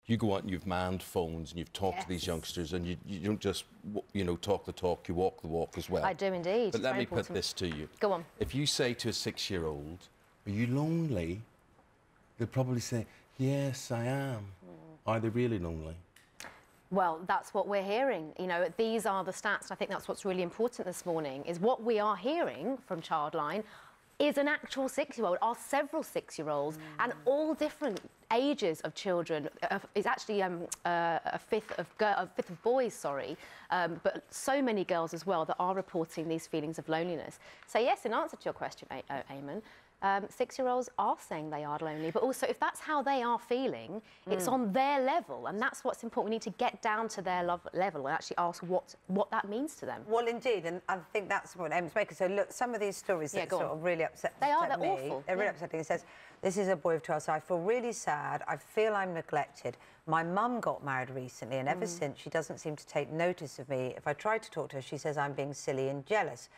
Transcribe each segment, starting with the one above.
you go out and you've manned phones and you've talked to these youngsters, and you don't just, you know, talk the talk, you walk the walk as well. I do indeed. But let me put this to you. Go on. If you say to a 6-year-old, "Are you lonely?" they'll probably say, "Yes, I am." Are they really lonely? Well, that's what we're hearing. You know, these are the stats. And I think that's what's really important this morning, is what we are hearing from Childline is an actual 6-year-old, are several 6-year-olds, and all different ages of children. It's actually a fifth of boys, sorry, but so many girls as well that are reporting these feelings of loneliness. So yes, in answer to your question, Eamon, 6-year-olds are saying they are lonely, but also if that's how they are feeling, it's on their level, and that's what's important. We need to get down to their level and actually ask what that means to them. Well, indeed, and I think that's what Emma's making. So look, some of these stories that sort of really upset me. They're awful. They're really upsetting. It says, this is a boy of 12, so I feel really sad. I feel I'm neglected. My mum got married recently, and ever since, she doesn't seem to take notice of me. If I try to talk to her, she says I'm being silly and jealous.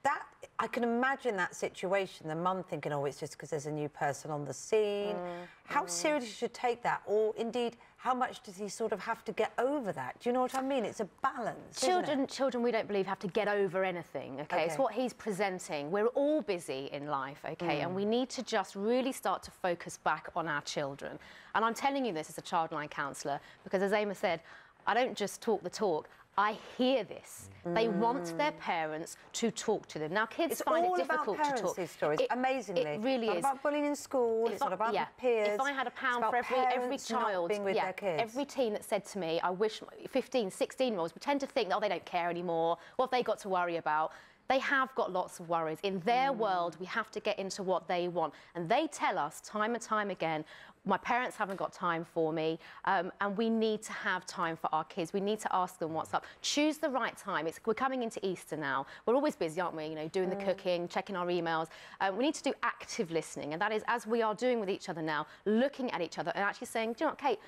That, I can imagine that situation, the mum thinking, oh, it's just because there's a new person on the scene. How seriously should take that? Or, indeed, how much does he sort of have to get over that? Do you know what I mean? It's a balance, Children, we don't believe, have to get over anything, okay? It's what he's presenting. We're all busy in life, okay? And we need to just really start to focus back on our children. And I'm telling you this as a Childline counsellor, because as Emma said, I don't just talk the talk, I hear this. They want their parents to talk to them. Now, kids find it difficult to talk. These stories, amazingly. It really is. It's not about bullying in school, it's not about peers. If I had £1 for every child, every teen that said to me, I wish 15, 16-year-olds, we tend to think, oh, they don't care anymore. What have they got to worry about? They have got lots of worries. In their world, we have to get into what they want. And they tell us time and time again, my parents haven't got time for me, and we need to have time for our kids. We need to ask them what's up. Choose the right time. We're coming into Easter now. We're always busy, aren't we? You know, doing the cooking, checking our emails. We need to do active listening, and that is, as we are doing with each other now, looking at each other and actually saying, do you know what, Kate,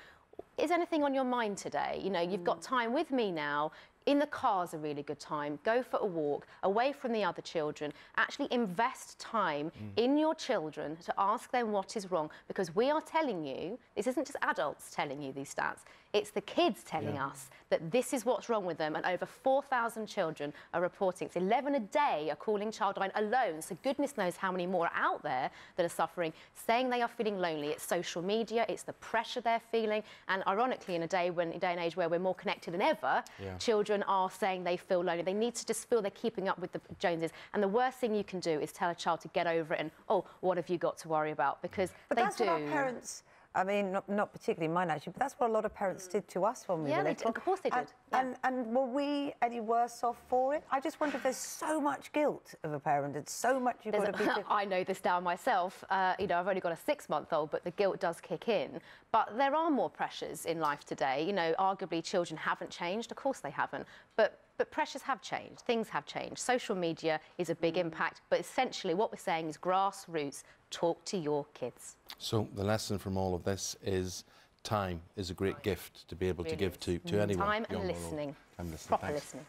is anything on your mind today? You know, you've got time with me now. In the car's a really good time. Go for a walk, away from the other children. Actually invest time in your children to ask them what is wrong, because we are telling you, this isn't just adults telling you these stats, it's the kids telling us that this is what's wrong with them, and over 4,000 children are reporting. It's 11 a day are calling Childline alone, so goodness knows how many more are out there that are suffering, saying they are feeling lonely. It's social media, it's the pressure they're feeling, and ironically, in a day and age where we're more connected than ever, children are saying they feel lonely. They need to just feel they're keeping up with the Joneses, and the worst thing you can do is tell a child to get over it and, oh, what have you got to worry about? Because but that's what our parents, I mean, not particularly mine actually, but that's what a lot of parents did to us when we were little. Of course they did. And were we any worse off for it? I just wonder if there's so much guilt of a parent and so much you've got to be... I know this down myself. You know, I've only got a 6-month-old, but the guilt does kick in. But there are more pressures in life today. You know, arguably children haven't changed. Of course they haven't. But pressures have changed. Things have changed. Social media is a big impact. But essentially what we're saying is grassroots. Talk to your kids. So the lesson from all of this is time is a great gift to be able to give to anyone. Time and listening. Time listening. Proper listening.